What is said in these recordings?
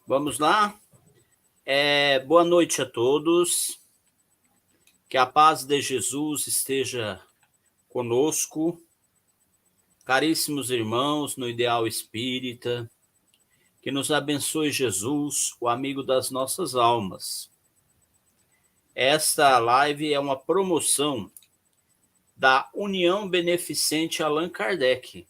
Vamos lá? Boa noite a todos. Que a paz de Jesus esteja conosco. Caríssimos irmãos no Ideal Espírita, que nos abençoe Jesus, o amigo das nossas almas. Esta live é uma promoção da União Beneficente Allan Kardec,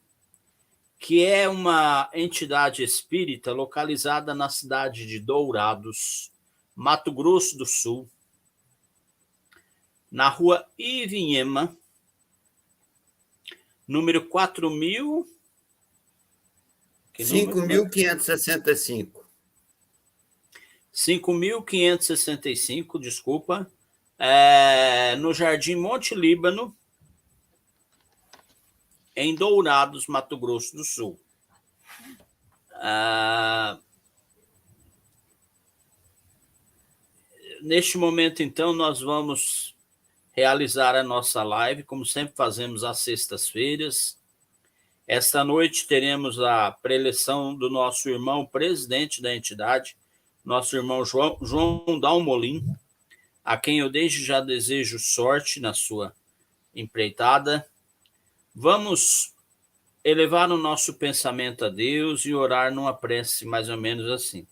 que é uma entidade espírita localizada na cidade de Dourados, Mato Grosso do Sul, na rua Ivinhema, número 4.000... 5.565. 5.565, desculpa. No Jardim Monte Líbano, em Dourados, Mato Grosso do Sul. Neste momento, então, nós vamos realizar a nossa live, como sempre fazemos às sextas-feiras. Esta noite teremos a preleção do nosso irmão presidente da entidade, nosso irmão João Dalmolin, a quem eu desde já desejo sorte na sua empreitada. Vamos elevar o nosso pensamento a Deus e orar numa prece mais ou menos assim.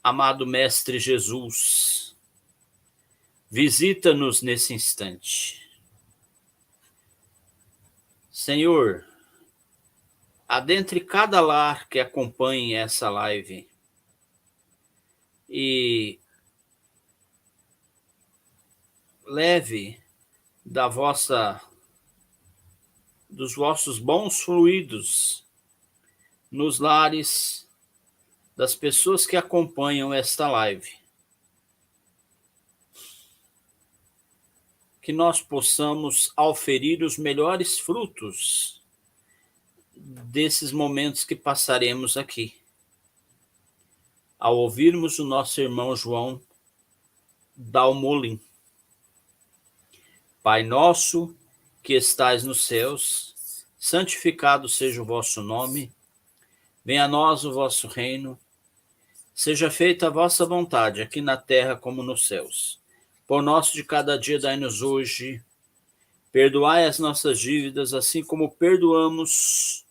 Amado Mestre Jesus, visita-nos nesse instante. Senhor, adentre cada lar que acompanhe essa live e leve dos vossos bons fluidos nos lares das pessoas que acompanham esta live. Que nós possamos auferir os melhores frutos desses momentos que passaremos aqui, ao ouvirmos o nosso irmão João Dalmolin. Pai nosso, que estais nos céus, santificado seja o vosso nome, venha a nós o vosso reino, seja feita a vossa vontade, aqui na terra como nos céus. Pão nosso de cada dia dai-nos hoje, perdoai as nossas dívidas, assim como perdoamos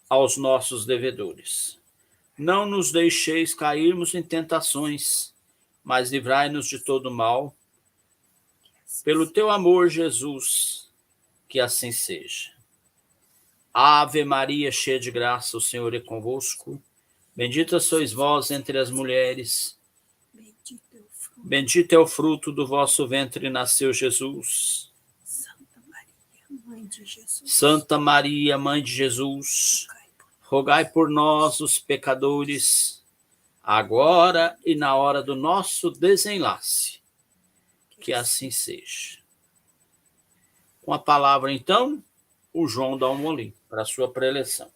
aos nossos devedores. Não nos deixeis cairmos em tentações, mas livrai-nos de todo mal. Pelo teu amor, Jesus, que assim seja. Ave Maria, cheia de graça, o Senhor é convosco. Bendita sois vós entre as mulheres. Bendito é o fruto do vosso ventre, nasceu Jesus. Santa Maria, Mãe de Jesus, rogai por nós, os pecadores, agora e na hora do nosso desenlace. Que assim seja. Com a palavra, então, o João Dalmolin, para a sua preleção.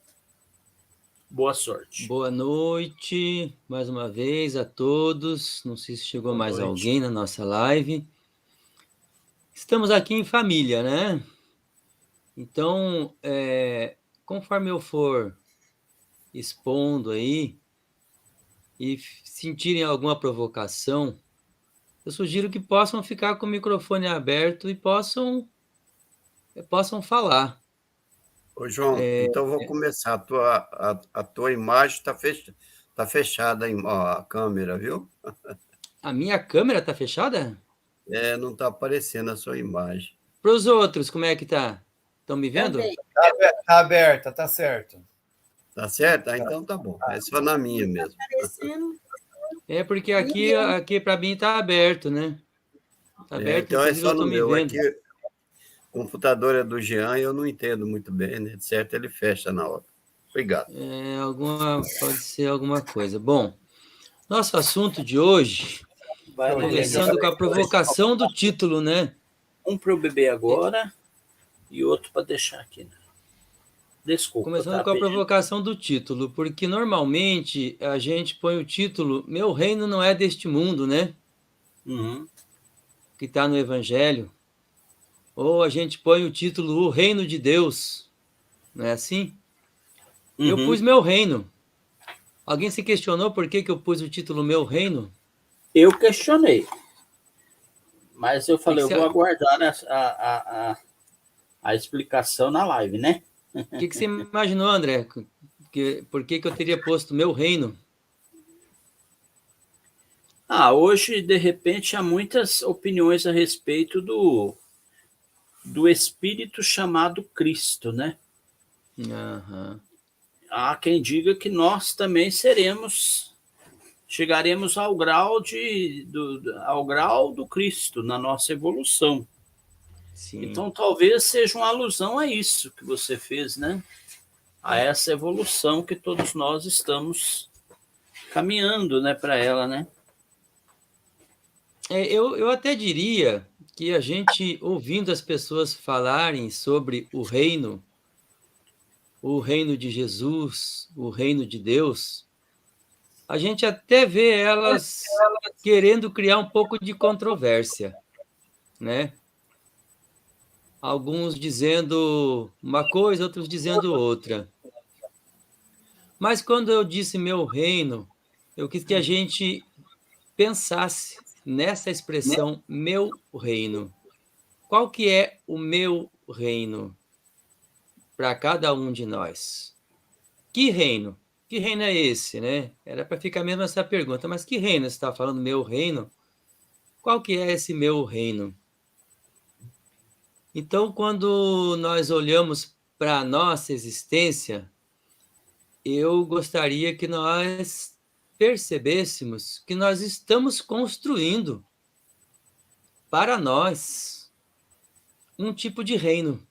Boa sorte. Boa noite, mais uma vez a todos. Não sei se chegou mais alguém na nossa live. Estamos aqui em família, né? Então, conforme eu for expondo aí e sentirem alguma provocação, eu sugiro que possam ficar com o microfone aberto e possam falar. Ô, João, então vou começar. A tua imagem está fechada a câmera, viu? A minha câmera está fechada? Não está aparecendo a sua imagem. Para os outros, como é que tá? Estão me vendo? Está aberta, tá certo. Tá certo? Então tá bom. É só na minha mesmo. É porque aqui para mim está aberto, né? Tá aberto, então é só no me meu. vendo. Aqui, o computador é do Jean e eu não entendo muito bem, né? De certo, ele fecha na hora. Obrigado. Pode ser alguma coisa. Bom, nosso assunto de hoje, começando com a provocação do título, né? Um para o bebê agora e outro para deixar aqui. Desculpa. Começando com a provocação do título, porque normalmente a gente põe o título Meu Reino Não É Deste Mundo, né? Uhum. Que está no Evangelho. Ou a gente põe o título O Reino de Deus, não é assim? Eu pus Meu Reino. Alguém se questionou por que eu pus o título Meu Reino? Eu questionei. Mas eu falei, eu vou aguardar a explicação na live, né? O que você imaginou, André? Por que eu teria posto Meu Reino? Hoje, de repente, há muitas opiniões a respeito do Espírito chamado Cristo, né? Uhum. Há quem diga que nós também chegaremos ao grau do Cristo na nossa evolução. Sim. Então, talvez seja uma alusão a isso que você fez, né? A essa evolução que todos nós estamos caminhando, né, para ela, né? Eu até diria que a gente, ouvindo as pessoas falarem sobre o reino de Jesus, o reino de Deus, a gente até vê elas querendo criar um pouco de controvérsia, né? Alguns dizendo uma coisa, outros dizendo outra. Mas quando eu disse meu reino, eu quis que a gente pensasse nessa expressão meu reino. Qual que é o meu reino para cada um de nós? Que reino? Que reino é esse, né? Era para ficar mesmo essa pergunta, mas que reino você está falando, meu reino? Qual que é esse meu reino? Então, quando nós olhamos para a nossa existência, eu gostaria que nós percebêssemos que nós estamos construindo para nós um tipo de reino.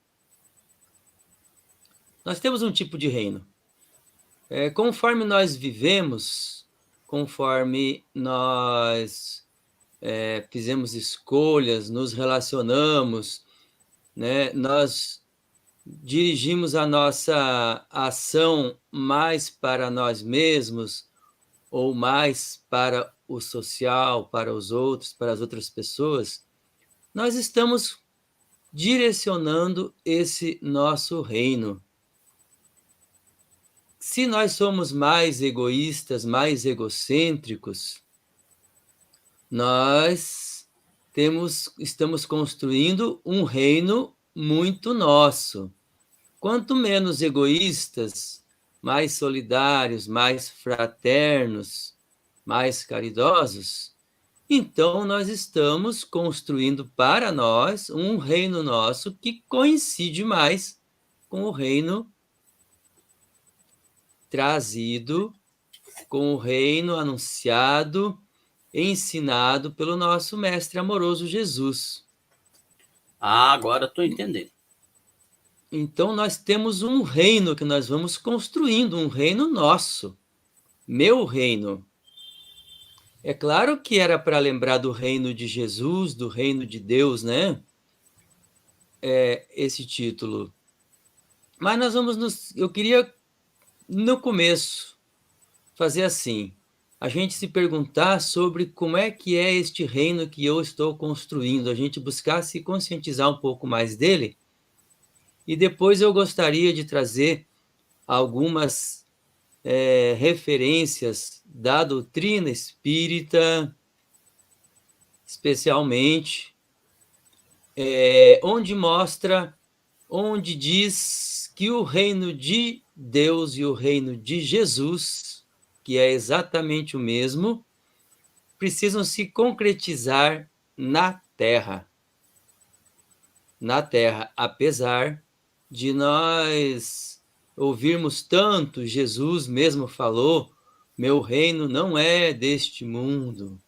Nós temos um tipo de reino. Conforme nós vivemos, conforme nós fizemos escolhas, nos relacionamos, né, nós dirigimos a nossa ação mais para nós mesmos ou mais para o social, para os outros, para as outras pessoas, nós estamos direcionando esse nosso reino. Se nós somos mais egoístas, mais egocêntricos, nós estamos construindo um reino muito nosso. Quanto menos egoístas, mais solidários, mais fraternos, mais caridosos, então nós estamos construindo para nós um reino nosso que coincide mais com o reino trazido, com o reino anunciado, ensinado pelo nosso mestre amoroso Jesus. Agora estou entendendo. Então nós temos um reino que nós vamos construindo, um reino nosso, meu reino. É claro que era para lembrar do reino de Jesus, do reino de Deus, né? Esse título. Mas eu queria, no começo, fazer assim, a gente se perguntar sobre como é que é este reino que eu estou construindo, a gente buscar se conscientizar um pouco mais dele, e depois eu gostaria de trazer algumas referências da doutrina espírita, especialmente, onde diz que o reino de Deus e o reino de Jesus, que é exatamente o mesmo, precisam se concretizar na Terra. Na Terra, apesar de nós ouvirmos tanto, Jesus mesmo falou, meu reino não é deste mundo.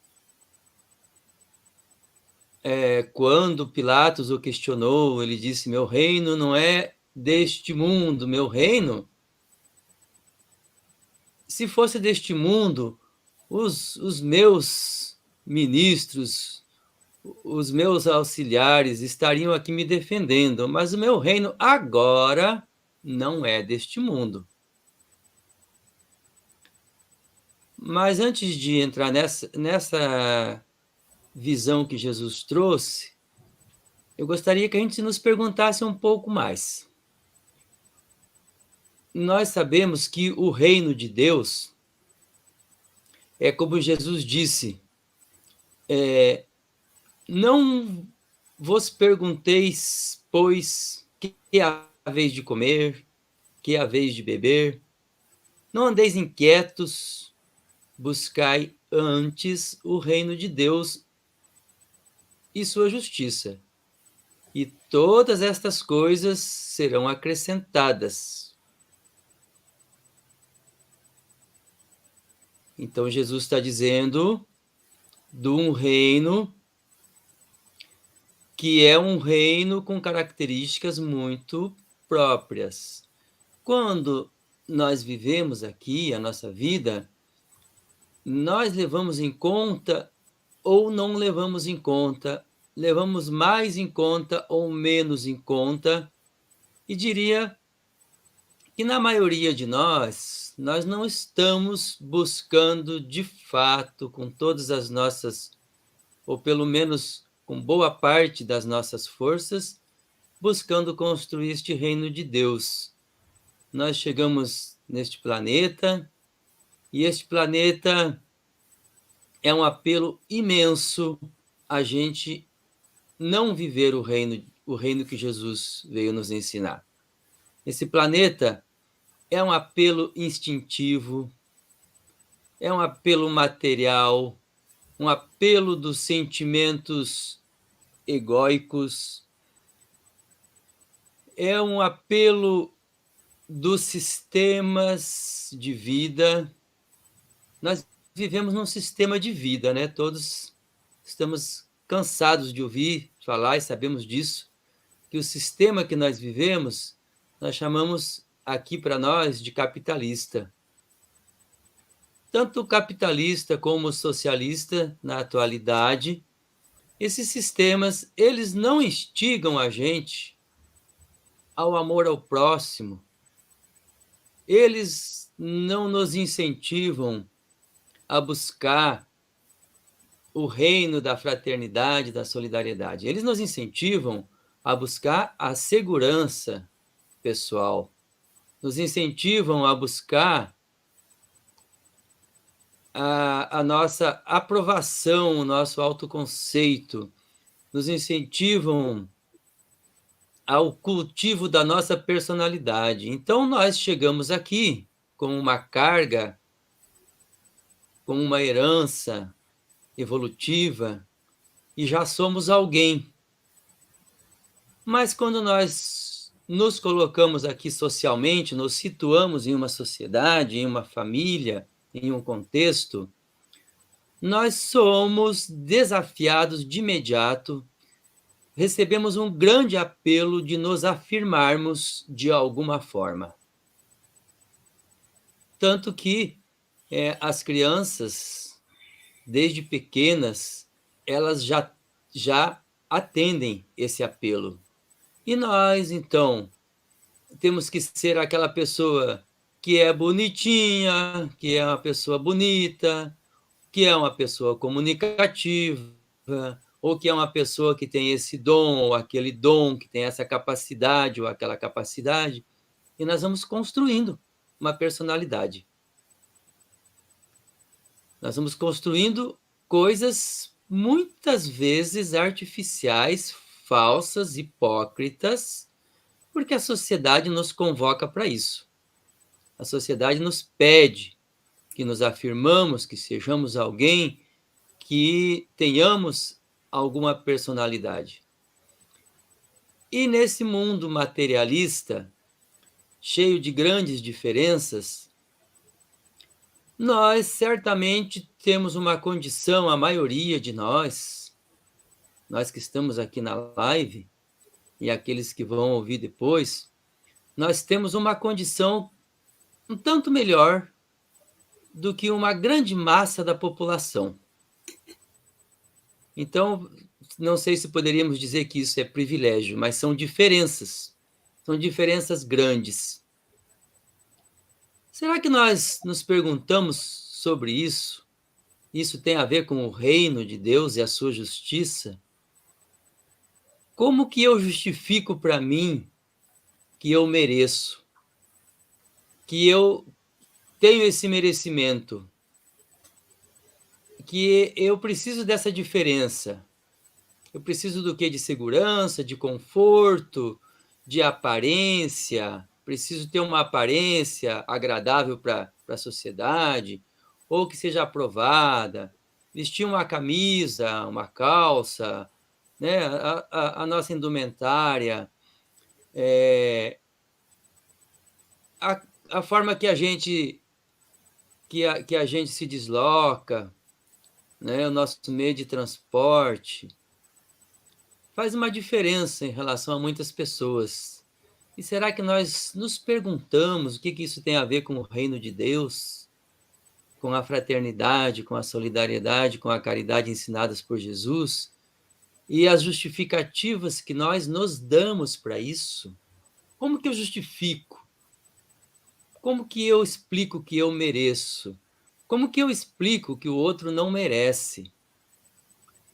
Quando Pilatos o questionou, ele disse, meu reino não é deste mundo, meu reino, se fosse deste mundo, os meus ministros, os meus auxiliares estariam aqui me defendendo, mas o meu reino agora não é deste mundo. Mas antes de entrar nessa visão que Jesus trouxe, eu gostaria que a gente nos perguntasse um pouco mais. nós sabemos que o reino de Deus é como Jesus disse, não vos pergunteis, pois, que haveis de comer, que haveis de beber, não andeis inquietos, buscai antes o reino de Deus e sua justiça, e todas estas coisas serão acrescentadas. Então, Jesus está dizendo de um reino que é um reino com características muito próprias. Quando nós vivemos aqui a nossa vida, nós levamos em conta ou não levamos em conta, levamos mais em conta ou menos em conta, e diria que na maioria de nós não estamos buscando de fato, com todas as nossas, ou pelo menos com boa parte das nossas forças, buscando construir este reino de Deus. Nós chegamos neste planeta, e este planeta é um apelo imenso a gente não viver o reino que Jesus veio nos ensinar. Esse planeta é um apelo instintivo, é um apelo material, um apelo dos sentimentos egóicos, é um apelo dos sistemas de vida. Nós vivemos num sistema de vida, né? Todos estamos cansados de ouvir falar e sabemos disso, que o sistema que nós vivemos, nós chamamos aqui para nós de capitalista. Tanto capitalista como socialista, na atualidade, esses sistemas, eles não instigam a gente ao amor ao próximo, eles não nos incentivam a buscar o reino da fraternidade, da solidariedade. Eles nos incentivam a buscar a segurança pessoal, nos incentivam a buscar a nossa aprovação, o nosso autoconceito, nos incentivam ao cultivo da nossa personalidade. Então, nós chegamos aqui com uma carga, com uma herança evolutiva, e já somos alguém. Mas quando nós nos colocamos aqui socialmente, nos situamos em uma sociedade, em uma família, em um contexto, nós somos desafiados de imediato, recebemos um grande apelo de nos afirmarmos de alguma forma. Tanto que as crianças, desde pequenas, elas já atendem esse apelo. E nós, então, temos que ser aquela pessoa que é bonitinha, que é uma pessoa bonita, que é uma pessoa comunicativa, ou que é uma pessoa que tem esse dom, ou aquele dom, que tem essa capacidade, ou aquela capacidade, e nós vamos construindo uma personalidade. Nós vamos construindo coisas muitas vezes artificiais, falsas, hipócritas, porque a sociedade nos convoca para isso. A sociedade nos pede que nos afirmamos, que sejamos alguém, que tenhamos alguma personalidade. E nesse mundo materialista, cheio de grandes diferenças, nós certamente temos uma condição, a maioria de nós que estamos aqui na live, e aqueles que vão ouvir depois, nós temos uma condição um tanto melhor do que uma grande massa da população. Então, não sei se poderíamos dizer que isso é privilégio, mas são diferenças grandes. Será que nós nos perguntamos sobre isso? Isso tem a ver com o reino de Deus e a sua justiça? Como que eu justifico para mim que eu mereço? que eu tenho esse merecimento, que eu preciso dessa diferença. Eu preciso do quê? De segurança, de conforto, de aparência. Preciso ter uma aparência agradável para a sociedade, ou que seja aprovada. Vestir uma camisa, uma calça, né? A nossa indumentária, a forma que a gente se desloca, né? O nosso meio de transporte faz uma diferença em relação a muitas pessoas. E será que nós nos perguntamos o que isso tem a ver com o reino de Deus, com a fraternidade, com a solidariedade, com a caridade ensinadas por Jesus, e as justificativas que nós nos damos para isso? Como que eu justifico? Como que eu explico que eu mereço? Como que eu explico que o outro não merece?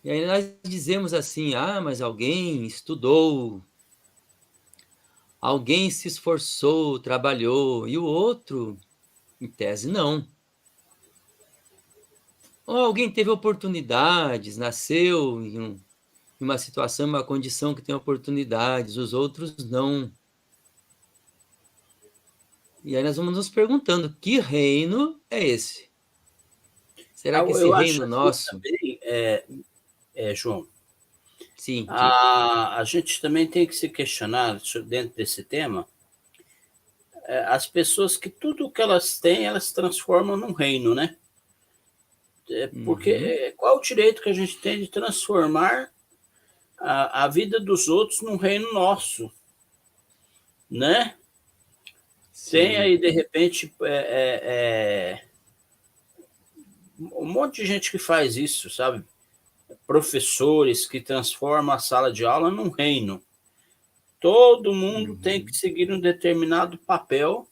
E aí nós dizemos assim, mas alguém estudou, alguém se esforçou, trabalhou, e o outro, em tese, não. Ou alguém teve oportunidades, nasceu em uma situação, uma condição que tem oportunidades, os outros não. E aí nós vamos nos perguntando, que reino é esse? Será que esse reino nosso... Também, João, Sim, a gente também tem que se questionar dentro desse tema, as pessoas que tudo que elas têm, elas transformam num reino, né? Porque qual o direito que a gente tem de transformar a vida dos outros num reino nosso, né? Sim. Tem aí, de repente, um monte de gente que faz isso, sabe? Professores que transformam a sala de aula num reino. Todo mundo tem que seguir um determinado papel,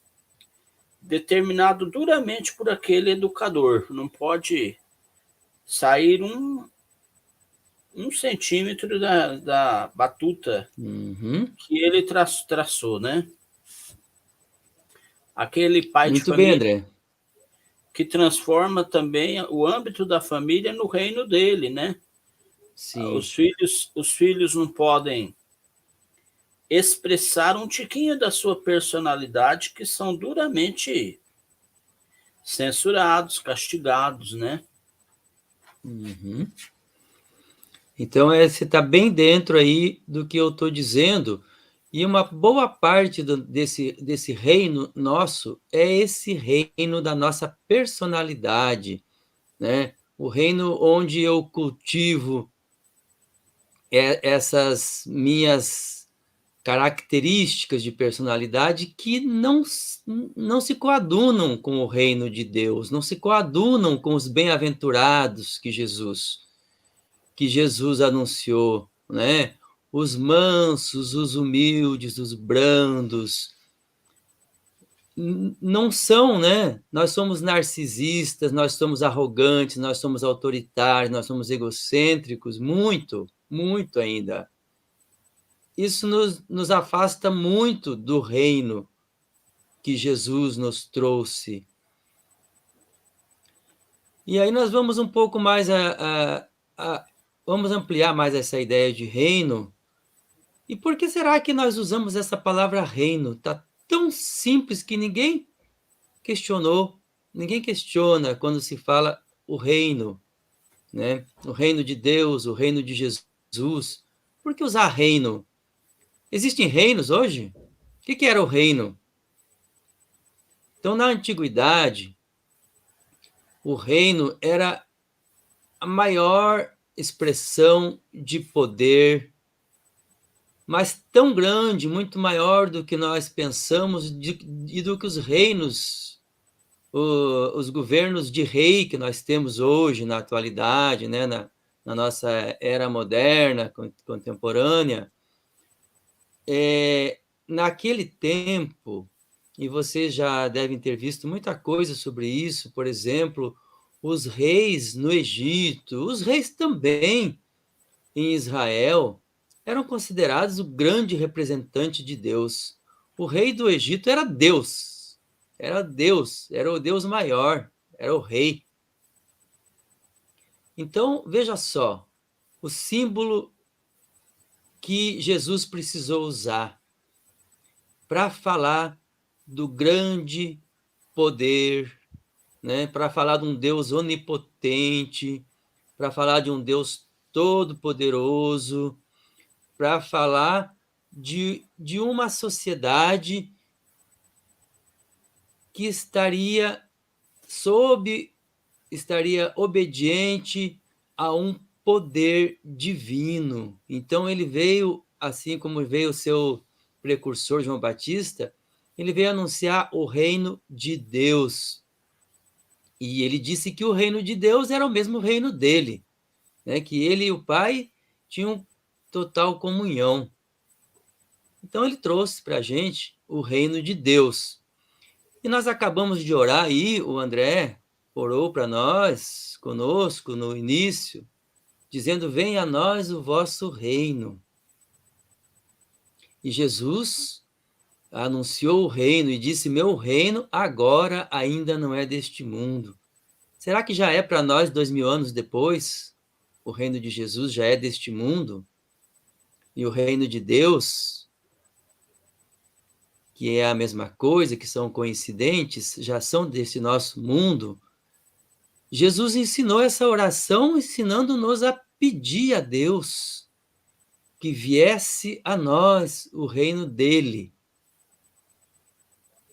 determinado duramente por aquele educador. Não pode sair um centímetro da batuta que ele traçou, né? Aquele pai Muito de família bem, André. Que transforma também o âmbito da família no reino dele, né? Sim. Os filhos não podem expressar um tiquinho da sua personalidade, que são duramente censurados, castigados, né? Então, você está bem dentro aí do que eu estou dizendo, e uma boa parte desse reino nosso é esse reino da nossa personalidade, né? O reino onde eu cultivo essas minhas características de personalidade que não se coadunam com o reino de Deus, não se coadunam com os bem-aventurados que Jesus anunciou, né? Os mansos, os humildes, os brandos, não são, né? Nós somos narcisistas, nós somos arrogantes, nós somos autoritários, nós somos egocêntricos, muito, muito ainda. Isso nos afasta muito do reino que Jesus nos trouxe. E aí nós vamos um pouco mais vamos ampliar mais essa ideia de reino. E por que será que nós usamos essa palavra reino? Está tão simples que ninguém questionou, ninguém questiona quando se fala o reino, né? O reino de Deus, o reino de Jesus. Por que usar reino? Existem reinos hoje? O que era o reino? Então, na antiguidade, o reino era a maior expressão de poder, mas tão grande, muito maior do que nós pensamos e do que os reinos, os governos de rei que nós temos hoje, na atualidade, né, na nossa era moderna, contemporânea. Naquele tempo, e vocês já devem ter visto muita coisa sobre isso, por exemplo, os reis no Egito, os reis também em Israel, eram considerados o grande representante de Deus. O rei do Egito era Deus. era Deus, era o Deus maior, era o rei. Então, veja só, o símbolo que Jesus precisou usar para falar do grande poder, né? Para falar de um Deus onipotente, para falar de um Deus todo-poderoso, para falar de uma sociedade que estaria obediente a um poder divino. Então ele veio, assim como veio o seu precursor João Batista, ele veio anunciar o reino de Deus. E ele disse que o reino de Deus era o mesmo reino dele, né? Que ele e o Pai tinham total comunhão. Então ele trouxe para a gente o reino de Deus. E nós acabamos de orar aí, o André orou para nós, conosco, no início, dizendo: venha a nós o vosso reino. E Jesus anunciou o reino e disse: meu reino agora ainda não é deste mundo. Será que já é para nós 2000 anos depois? O reino de Jesus já é deste mundo? E o reino de Deus, que é a mesma coisa, que são coincidentes, já são desse nosso mundo? Jesus ensinou essa oração, ensinando-nos a pedir a Deus que viesse a nós o reino dele.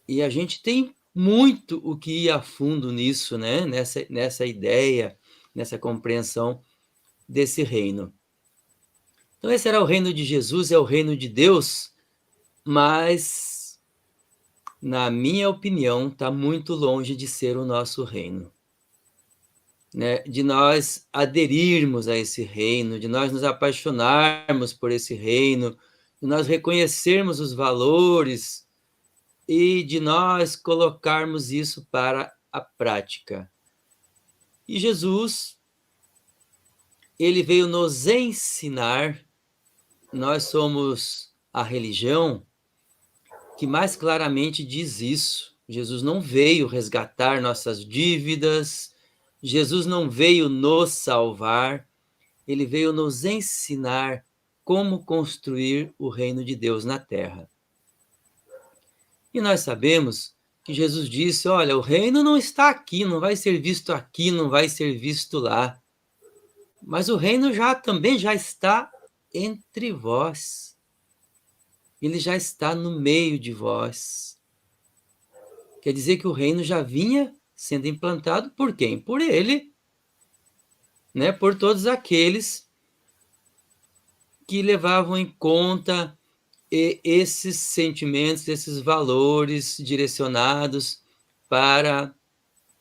E a gente tem muito o que ir a fundo nisso, né? Nessa ideia, nessa compreensão desse reino. Então, esse era o reino de Jesus, é o reino de Deus, mas, na minha opinião, está muito longe de ser o nosso reino. Né? De nós aderirmos a esse reino, de nós nos apaixonarmos por esse reino, de nós reconhecermos os valores e de nós colocarmos isso para a prática. E Jesus, ele veio nos ensinar. Nós somos a religião que mais claramente diz isso. Jesus não veio resgatar nossas dívidas, Jesus não veio nos salvar, ele veio nos ensinar como construir o reino de Deus na terra. E nós sabemos que Jesus disse: olha, o reino não está aqui, não vai ser visto aqui, não vai ser visto lá. Mas o reino também já está entre vós. Ele já está no meio de vós. Quer dizer que o reino já vinha sendo implantado por quem? Por ele, né? Por todos aqueles que levavam em conta esses sentimentos, esses valores direcionados para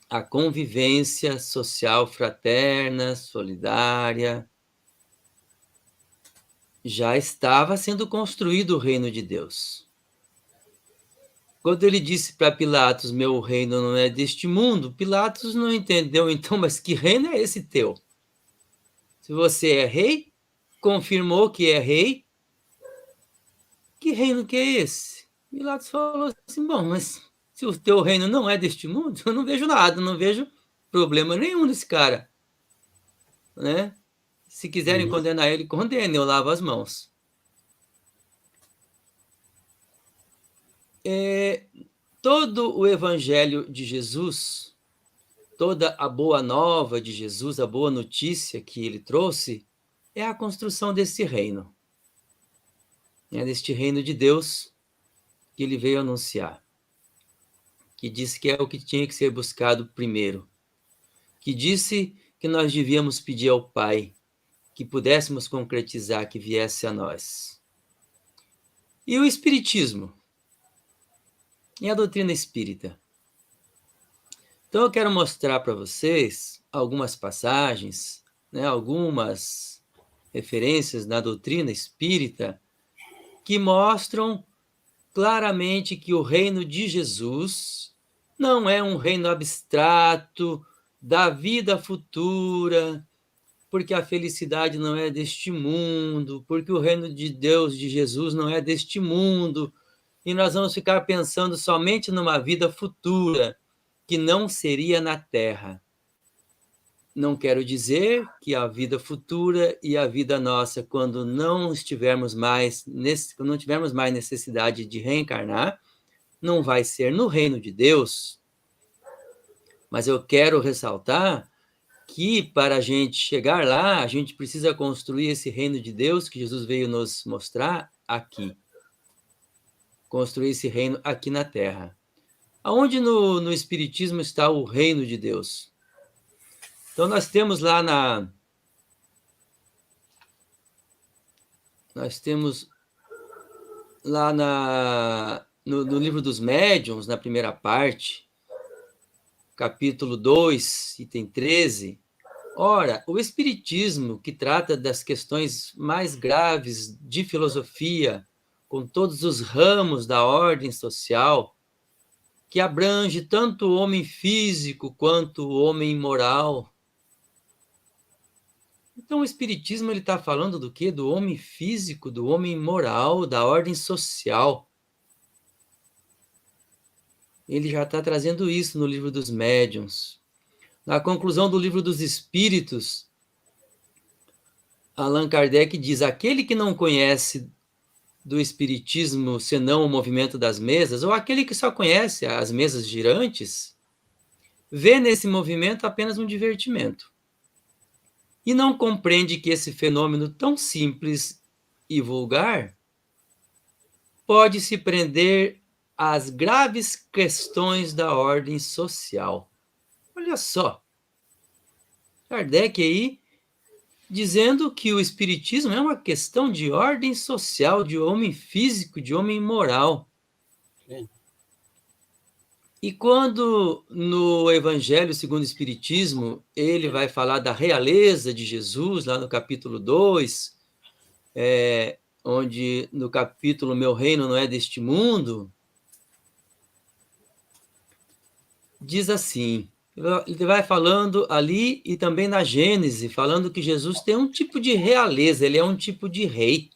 a convivência social fraterna, solidária. Já estava sendo construído o reino de Deus. Quando ele disse para Pilatos: meu reino não é deste mundo, Pilatos não entendeu, então, mas que reino é esse teu? Se você é rei, confirmou que é rei, que reino que é esse? Pilatos falou assim: bom, mas se o teu reino não é deste mundo, eu não vejo nada, não vejo problema nenhum nesse cara. Né? Se quiserem condenar ele, condenem, eu lavo as mãos. Todo o evangelho de Jesus, toda a boa nova de Jesus, a boa notícia que ele trouxe, é a construção desse reino. É deste reino de Deus que ele veio anunciar. Que disse que é o que tinha que ser buscado primeiro. Que disse que nós devíamos pedir ao Pai que pudéssemos concretizar, que viesse a nós. E o Espiritismo? E a doutrina espírita? Então eu quero mostrar para vocês algumas passagens, né, algumas referências na doutrina espírita que mostram claramente que o reino de Jesus não é um reino abstrato da vida futura, porque a felicidade não é deste mundo, porque o reino de Deus, de Jesus, não é deste mundo, e nós vamos ficar pensando somente numa vida futura, que não seria na Terra. Não quero dizer que a vida futura e a vida nossa, quando não tivermos mais necessidade de reencarnar, não vai ser no reino de Deus. Mas eu quero ressaltar que para a gente chegar lá, a gente precisa construir esse reino de Deus que Jesus veio nos mostrar aqui. Construir esse reino aqui na Terra. Aonde no Espiritismo está o reino de Deus? Então, nós temos lá no Livro dos Médiuns, na primeira parte, capítulo 2, item 13. Ora, o Espiritismo, que trata das questões mais graves de filosofia, com todos os ramos da ordem social, que abrange tanto o homem físico quanto o homem moral. Então, o Espiritismo está falando do quê? Do homem físico, do homem moral, da ordem social. Ele já está trazendo isso no Livro dos Médiuns. Na conclusão do Livro dos Espíritos, Allan Kardec diz: aquele que não conhece do Espiritismo senão o movimento das mesas, ou aquele que só conhece as mesas girantes, vê nesse movimento apenas um divertimento. E não compreende que esse fenômeno tão simples e vulgar pode se prender às graves questões da ordem social. Olha só, Kardec aí dizendo que o Espiritismo é uma questão de ordem social, de homem físico, de homem moral. Sim. E quando no Evangelho segundo o Espiritismo, ele vai falar da realeza de Jesus, lá no capítulo 2, onde no capítulo Meu Reino Não É Deste Mundo, diz assim, ele vai falando ali e também na Gênese, falando que Jesus tem um tipo de realeza, ele é um tipo de rei.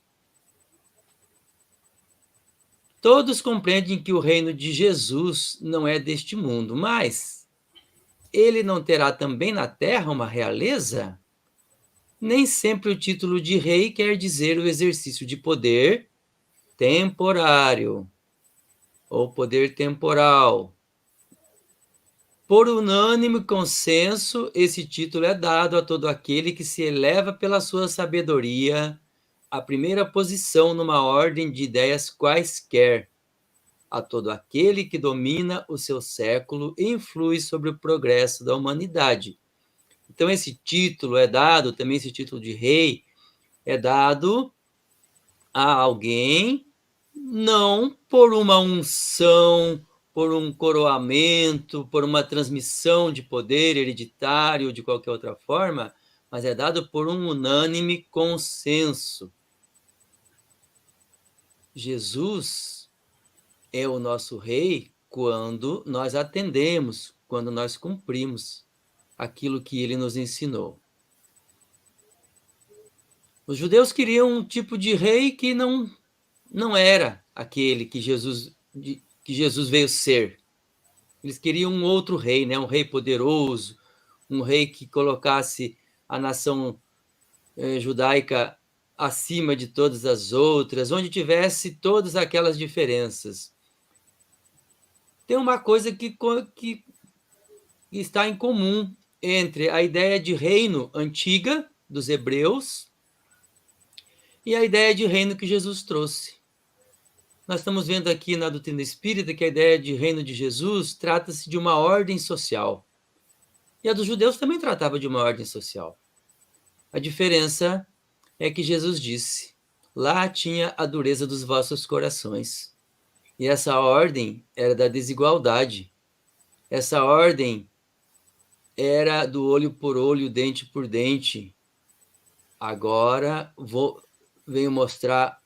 Todos compreendem que o reino de Jesus não é deste mundo, mas ele não terá também na terra uma realeza? Nem sempre o título de rei quer dizer o exercício de poder temporário ou poder temporal. Por unânime consenso, esse título é dado a todo aquele que se eleva pela sua sabedoria à primeira posição numa ordem de ideias quaisquer, a todo aquele que domina o seu século e influi sobre o progresso da humanidade. Então, esse título é dado, também esse título de rei, é dado a alguém não por uma unção, por um coroamento, por uma transmissão de poder hereditário ou de qualquer outra forma, mas é dado por um unânime consenso. Jesus é o nosso rei quando nós atendemos, quando nós cumprimos aquilo que ele nos ensinou. Os judeus queriam um tipo de rei que não era aquele que Jesus veio ser. Eles queriam um outro rei, né? Um rei poderoso, um rei que colocasse a nação judaica acima de todas as outras, onde tivesse todas aquelas diferenças. Tem uma coisa que está em comum entre a ideia de reino antiga dos hebreus e a ideia de reino que Jesus trouxe. Nós estamos vendo aqui na doutrina espírita que a ideia de reino de Jesus trata-se de uma ordem social. E a dos judeus também tratava de uma ordem social. A diferença é que Jesus disse: lá tinha a dureza dos vossos corações. E essa ordem era da desigualdade. Essa ordem era do olho por olho, dente por dente. Agora venho mostrar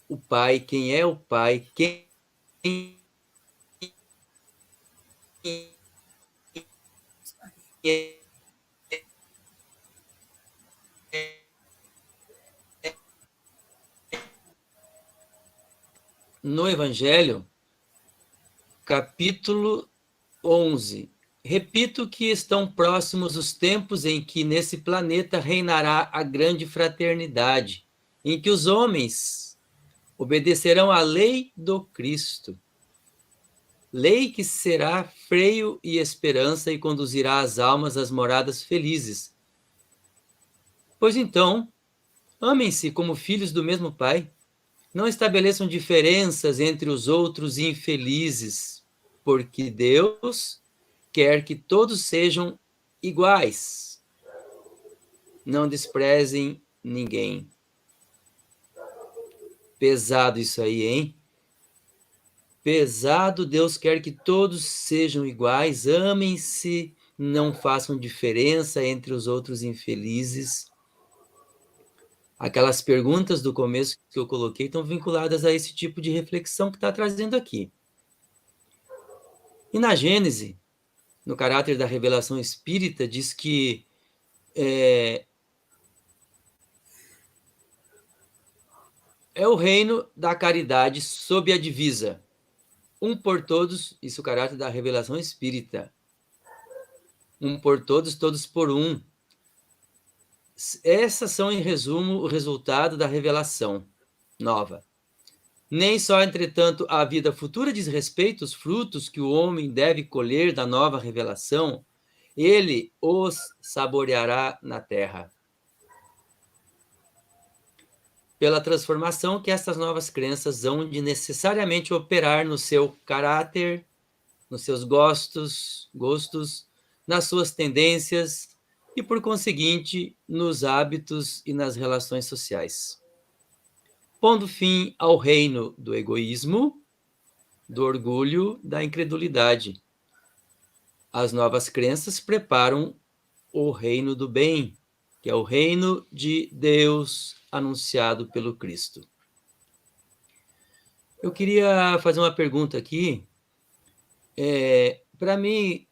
o Pai, quem é o Pai, quem é no no Evangelho, capítulo 11. Repito que estão próximos os tempos em que nesse planeta reinará a grande fraternidade, em que os homens obedecerão à lei do Cristo. Lei que será freio e esperança e conduzirá as almas às moradas felizes. Pois então, amem-se como filhos do mesmo Pai. Não estabeleçam diferenças entre os outros infelizes, porque Deus quer que todos sejam iguais. Não desprezem ninguém. Pesado isso aí, hein? Pesado. Deus quer que todos sejam iguais, amem-se, não façam diferença entre os outros infelizes. Aquelas perguntas do começo que eu coloquei estão vinculadas a esse tipo de reflexão que está trazendo aqui. E na Gênese, no caráter da revelação espírita, diz que é o reino da caridade sob a divisa. Um por todos, isso é o caráter da revelação espírita. Um por todos, todos por um. Essas são, em resumo, o resultado da revelação nova. Nem só, entretanto, a vida futura diz respeito aos frutos que o homem deve colher da nova revelação, ele os saboreará na terra. Pela transformação que essas novas crenças hão de necessariamente operar no seu caráter, nos seus gostos, nas suas tendências e, por conseguinte, nos hábitos e nas relações sociais. Pondo fim ao reino do egoísmo, do orgulho, da incredulidade. As novas crenças preparam o reino do bem, que é o reino de Deus anunciado pelo Cristo. Eu queria fazer uma pergunta aqui, para mim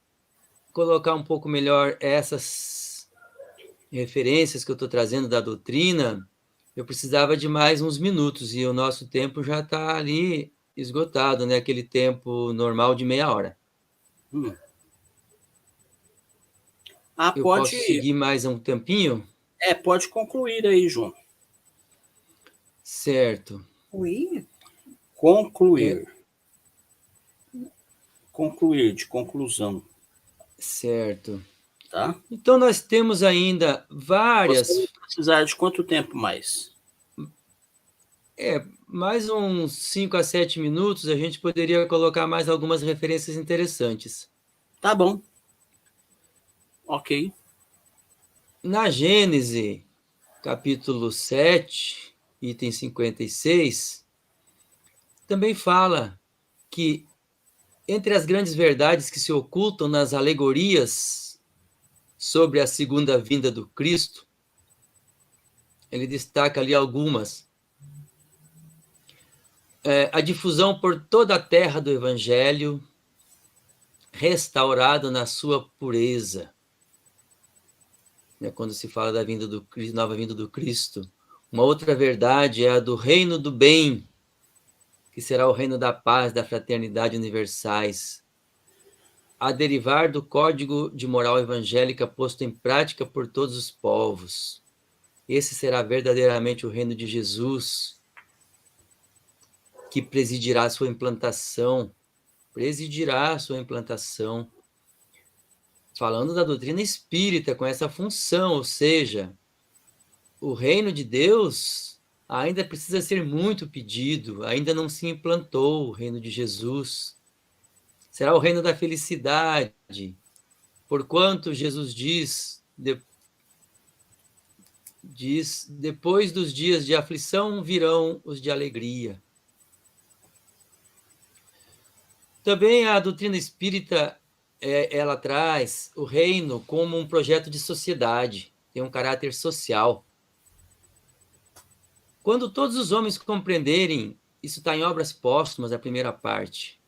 colocar um pouco melhor essas referências que eu estou trazendo da doutrina. Eu precisava de mais uns minutos e o nosso tempo já está ali esgotado, né? Aquele tempo normal de meia hora. Eu pode posso seguir mais um tempinho? Pode concluir aí, João. Certo. Concluir. Concluir, de conclusão. Certo. Tá? Então, nós temos ainda várias... Você vai precisar de quanto tempo mais? Mais uns 5 a 7 minutos, a gente poderia colocar mais algumas referências interessantes. Tá bom. Ok. Na Gênese, capítulo 7, item 56, também fala que entre as grandes verdades que se ocultam nas alegorias sobre a segunda vinda do Cristo, ele destaca ali algumas. A difusão por toda a terra do Evangelho, restaurado na sua pureza. Quando se fala da vinda do Cristo, nova vinda do Cristo. Uma outra verdade é a do reino do bem, que será o reino da paz, da fraternidade universais, a derivar do código de moral evangélica posto em prática por todos os povos. Esse será verdadeiramente o reino de Jesus, que presidirá a sua implantação. Falando da doutrina espírita com essa função, ou seja, o reino de Deus ainda precisa ser muito pedido, ainda não se implantou o reino de Jesus. Será o reino da felicidade, porquanto Jesus diz, depois dos dias de aflição virão os de alegria. Também a doutrina espírita, ela traz o reino como um projeto de sociedade, tem um caráter social. Quando todos os homens compreenderem, isso está em Obras Póstumas, a primeira parte.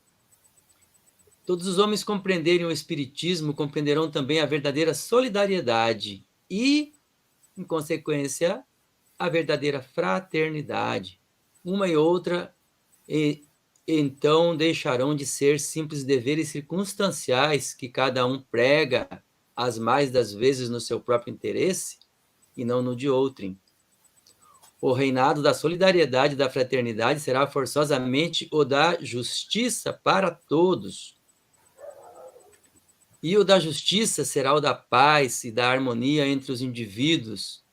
Todos os homens compreenderem o Espiritismo, compreenderão também a verdadeira solidariedade e, em consequência, a verdadeira fraternidade. Uma e outra então deixarão de ser simples deveres circunstanciais que cada um prega, as mais das vezes no seu próprio interesse e não no de outrem. O reinado da solidariedade e da fraternidade será forçosamente o da justiça para todos. E o da justiça será o da paz e da harmonia entre os indivíduos,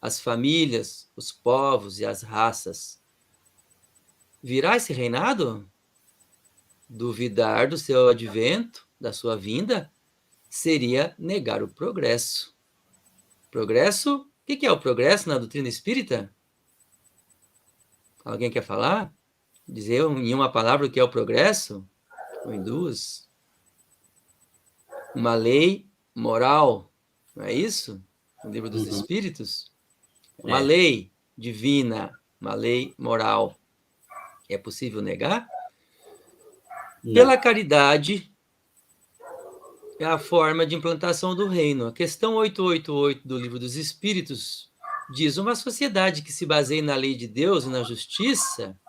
as famílias, os povos e as raças. Virá esse reinado? Duvidar do seu advento, da sua vinda, seria negar o progresso. Progresso? O que é o progresso na doutrina espírita? Alguém quer falar? Dizer em uma palavra o que é o progresso? Ou em duas? Uma lei moral, não é isso? No livro dos Espíritos? Uma lei divina, uma lei moral. É possível negar? Não. Pela caridade é a forma de implantação do reino. A questão 888 do livro dos Espíritos diz: uma sociedade que se baseie na lei de Deus e na justiça,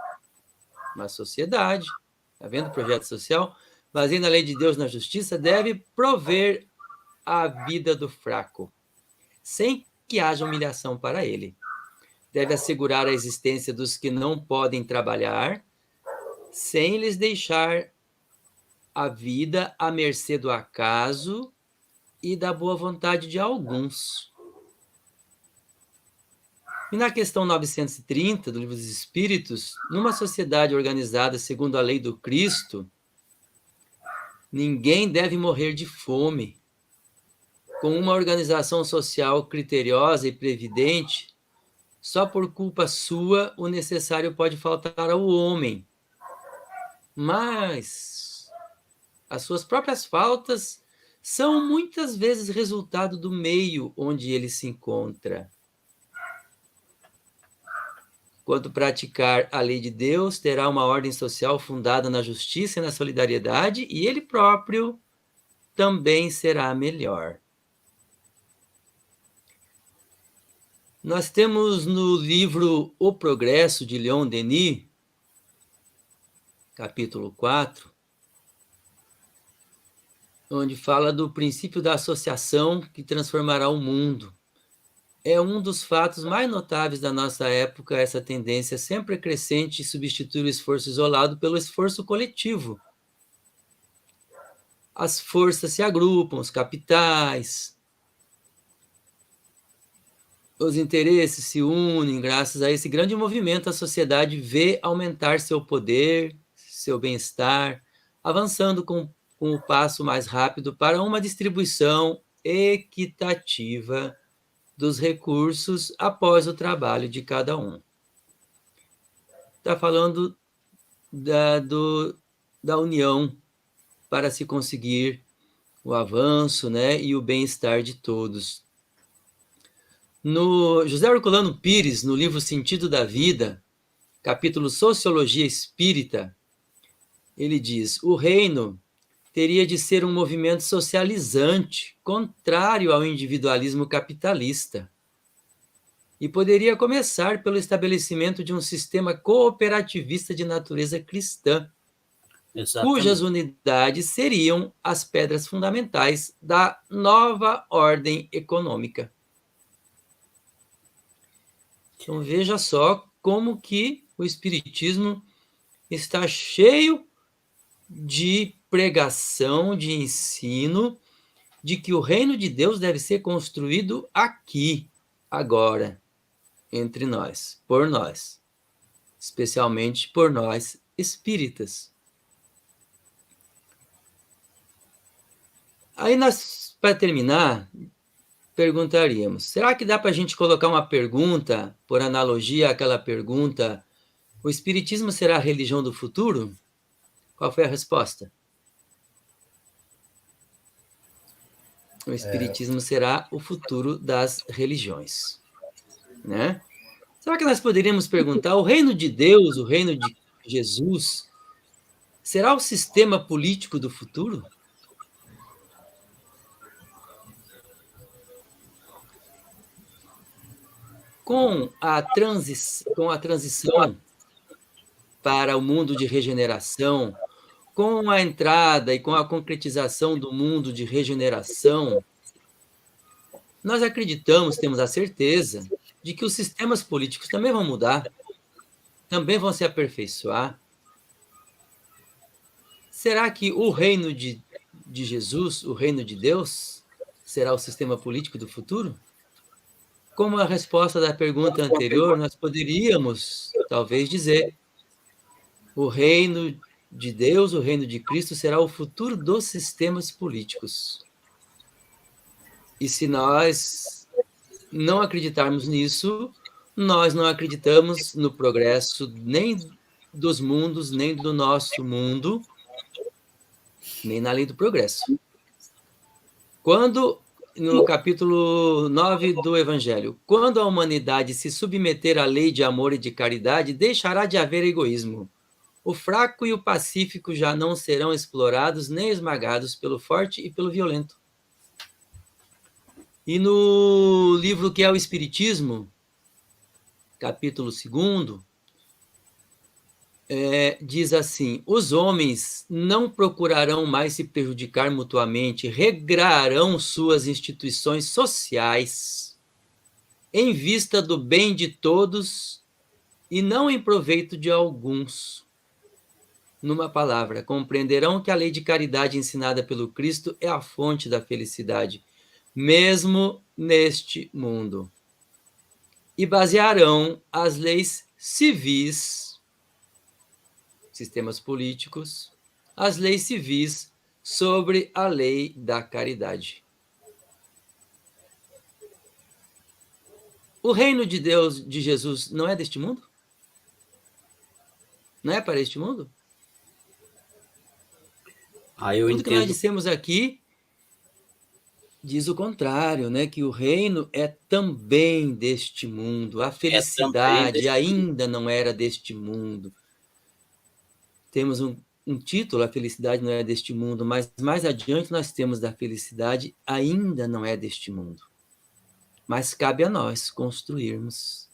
uma sociedade, está vendo o projeto social? Baseia na lei de Deus e na justiça, deve prover a vida do fraco, sem que haja humilhação para ele. Deve assegurar a existência dos que não podem trabalhar, sem lhes deixar a vida à mercê do acaso e da boa vontade de alguns. E na questão 930 do Livro dos Espíritos, numa sociedade organizada segundo a lei do Cristo, ninguém deve morrer de fome. Com uma organização social criteriosa e previdente, só por culpa sua o necessário pode faltar ao homem. Mas as suas próprias faltas são muitas vezes resultado do meio onde ele se encontra. Quando praticar a lei de Deus, terá uma ordem social fundada na justiça e na solidariedade, e ele próprio também será melhor. Nós temos no livro O Progresso, de Leon Denis, capítulo 4, onde fala do princípio da associação que transformará o mundo. É um dos fatos mais notáveis da nossa época, essa tendência sempre crescente de substituir o esforço isolado pelo esforço coletivo. As forças se agrupam, os capitais, os interesses se unem. Graças a esse grande movimento, a sociedade vê aumentar seu poder, seu bem-estar, avançando com o passo mais rápido para uma distribuição equitativa dos recursos após o trabalho de cada um. Está falando da união para se conseguir o avanço, né, e o bem-estar de todos. No José Herculano Pires, no livro Sentido da Vida, capítulo Sociologia Espírita, ele diz: o reino teria de ser um movimento socializante, contrário ao individualismo capitalista. E poderia começar pelo estabelecimento de um sistema cooperativista de natureza cristã, exatamente, cujas unidades seriam as pedras fundamentais da nova ordem econômica. Então veja só como que o Espiritismo está cheio de pregação, de ensino, de que o reino de Deus deve ser construído aqui, agora, entre nós, por nós, especialmente por nós espíritas. Aí nós, para terminar, perguntaríamos: será que dá para a gente colocar uma pergunta, por analogia àquela pergunta, o Espiritismo será a religião do futuro? Qual foi a resposta? O Espiritismo será o futuro das religiões, né? Será que nós poderíamos perguntar: o reino de Deus, o reino de Jesus, será o sistema político do futuro? Com a transição para o mundo de regeneração, com a entrada e com a concretização do mundo de regeneração, nós acreditamos, temos a certeza, de que os sistemas políticos também vão mudar, também vão se aperfeiçoar. Será que o reino de Jesus, o reino de Deus, será o sistema político do futuro? Como a resposta da pergunta anterior, nós poderíamos, talvez, dizer: o reino de Deus, o reino de Cristo, será o futuro dos sistemas políticos. E se nós não acreditarmos nisso, nós não acreditamos no progresso nem dos mundos, nem do nosso mundo, nem na lei do progresso. Quando, no capítulo 9 do Evangelho, quando a humanidade se submeter à lei de amor e de caridade, deixará de haver egoísmo. O fraco e o pacífico já não serão explorados nem esmagados pelo forte e pelo violento. E no livro que é o Espiritismo, capítulo 2, diz assim: os homens não procurarão mais se prejudicar mutuamente, regrarão suas instituições sociais em vista do bem de todos e não em proveito de alguns. Numa palavra, compreenderão que a lei de caridade ensinada pelo Cristo é a fonte da felicidade, mesmo neste mundo. E basearão as leis civis, sistemas políticos, as leis civis sobre a lei da caridade. O reino de Deus, de Jesus, não é deste mundo? Não é para este mundo? Tudo que nós dissemos aqui diz o contrário, né? Que o reino é também deste mundo. A felicidade ainda não era deste mundo. Temos um título, a felicidade não é deste mundo, mas mais adiante nós temos da felicidade ainda não é deste mundo. Mas cabe a nós construirmos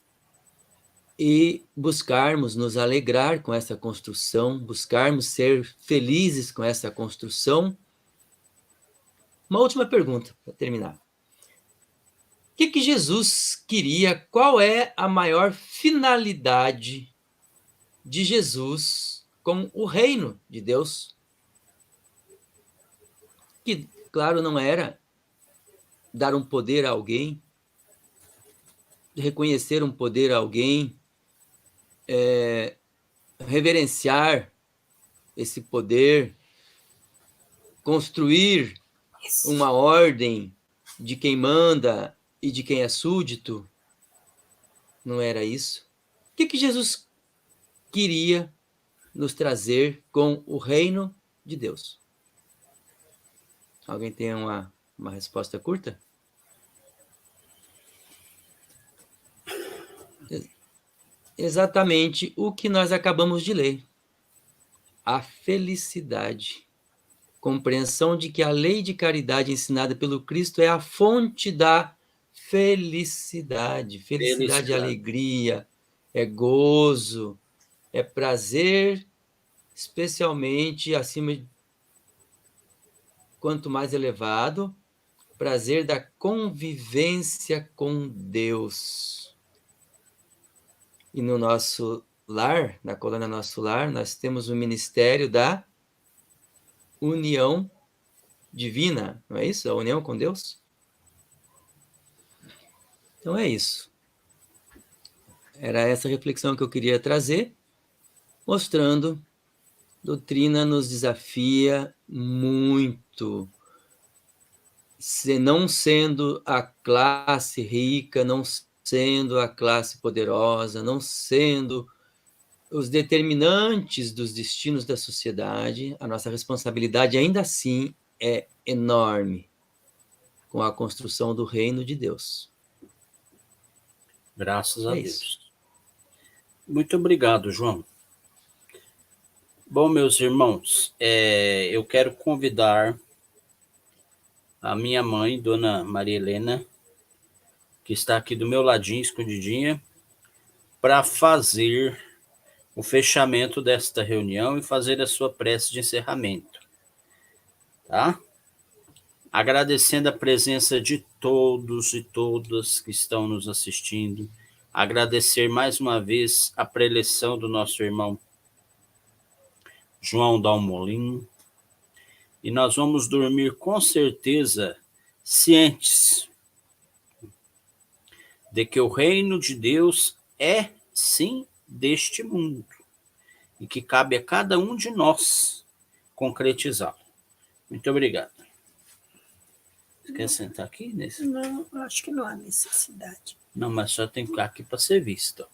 e buscarmos nos alegrar com essa construção, buscarmos ser felizes com essa construção. Uma última pergunta, para terminar. O que Jesus queria? Qual é a maior finalidade de Jesus com o reino de Deus? Que, claro, não era dar um poder a alguém, reconhecer um poder a alguém, reverenciar esse poder, construir uma ordem de quem manda e de quem é súdito. Não era isso. O que Jesus queria nos trazer com o reino de Deus? Alguém tem uma resposta curta? Exatamente o que nós acabamos de ler. A felicidade. Compreensão de que a lei de caridade ensinada pelo Cristo é a fonte da felicidade. Felicidade é alegria, é gozo, é prazer, especialmente acima de quanto mais elevado, prazer da convivência com Deus. E no nosso lar, na colônia Nosso Lar, nós temos o ministério da união divina, não é isso? A união com Deus? Então é isso. Era essa reflexão que eu queria trazer, mostrando doutrina nos desafia muito. Não sendo a classe rica, não sendo a classe poderosa, não sendo os determinantes dos destinos da sociedade, a nossa responsabilidade ainda assim é enorme com a construção do reino de Deus. Graças a Deus. Isso. Muito obrigado, João. Bom, meus irmãos, eu quero convidar a minha mãe, Dona Maria Helena, que está aqui do meu ladinho, escondidinha, para fazer o fechamento desta reunião e fazer a sua prece de encerramento. Tá? Agradecendo a presença de todos e todas que estão nos assistindo. Agradecer mais uma vez a preleção do nosso irmão João Dalmolin. E nós vamos dormir com certeza cientes de que o reino de Deus é, sim, deste mundo e que cabe a cada um de nós concretizá-lo. Muito obrigado. Você quer sentar aqui? Não, acho que não há necessidade. Não, mas só tem que ficar aqui para ser visto.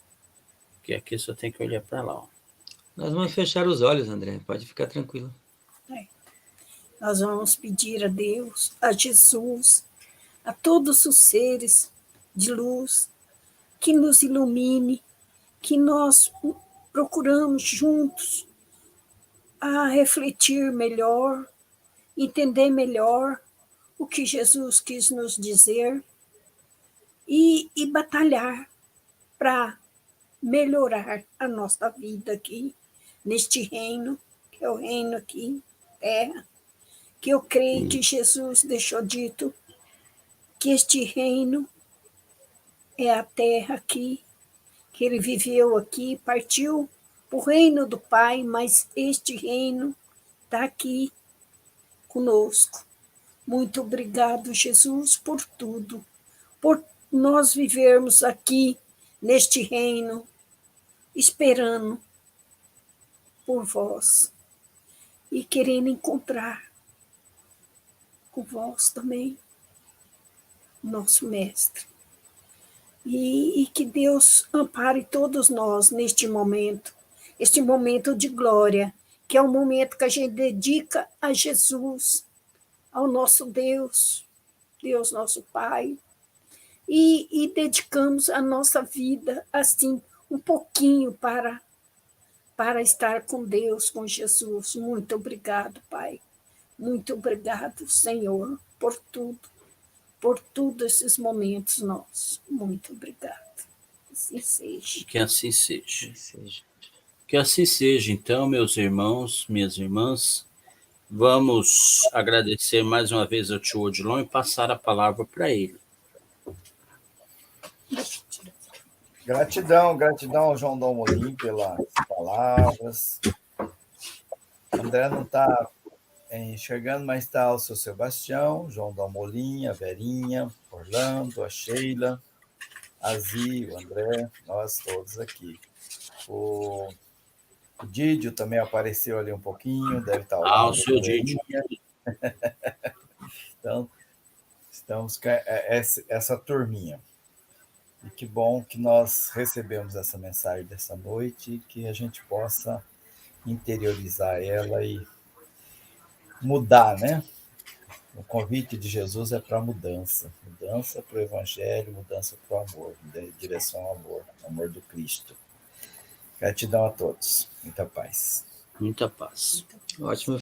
Porque aqui só tem que olhar para lá. Ó. Nós vamos fechar os olhos, André. Pode ficar tranquilo. Nós vamos pedir a Deus, a Jesus, a todos os seres de luz, que nos ilumine, que nós procuramos juntos a refletir melhor, entender melhor o que Jesus quis nos dizer e batalhar para melhorar a nossa vida aqui, neste reino, que é o reino aqui, terra, que eu creio que Jesus deixou dito que este reino é a terra aqui, que ele viveu aqui, partiu para o reino do Pai, mas este reino está aqui conosco. Muito obrigado, Jesus, por tudo, por nós vivermos aqui neste reino, esperando por vós e querendo encontrar com vós também, nosso Mestre. E que Deus ampare todos nós neste momento, este momento de glória, que é o momento que a gente dedica a Jesus, ao nosso Deus, Deus nosso Pai, e dedicamos a nossa vida, assim, um pouquinho para estar com Deus, com Jesus. Muito obrigado, Pai. Muito obrigado, Senhor, por todos esses momentos nossos. Muito obrigado. Assim seja. Que assim seja. Que assim seja, então, meus irmãos, minhas irmãs. Vamos agradecer mais uma vez ao tio Odilon e passar a palavra para ele. Gratidão ao João Dalmolin pelas palavras. André não está enxergando, mas está o seu Sebastião, João Dalmolin, a Verinha, Orlando, a Sheila, a Zi, o André, nós todos aqui. O Dídio também apareceu ali um pouquinho, deve estar ao lado. O seu Dídio. Então, estamos com essa turminha. E que bom que nós recebemos essa mensagem dessa noite, que a gente possa interiorizar ela e mudar, né? O convite de Jesus é para mudança para o Evangelho, mudança para o amor, em direção ao amor do Cristo. Gratidão a todos. Muita paz. Muita paz. Ótimo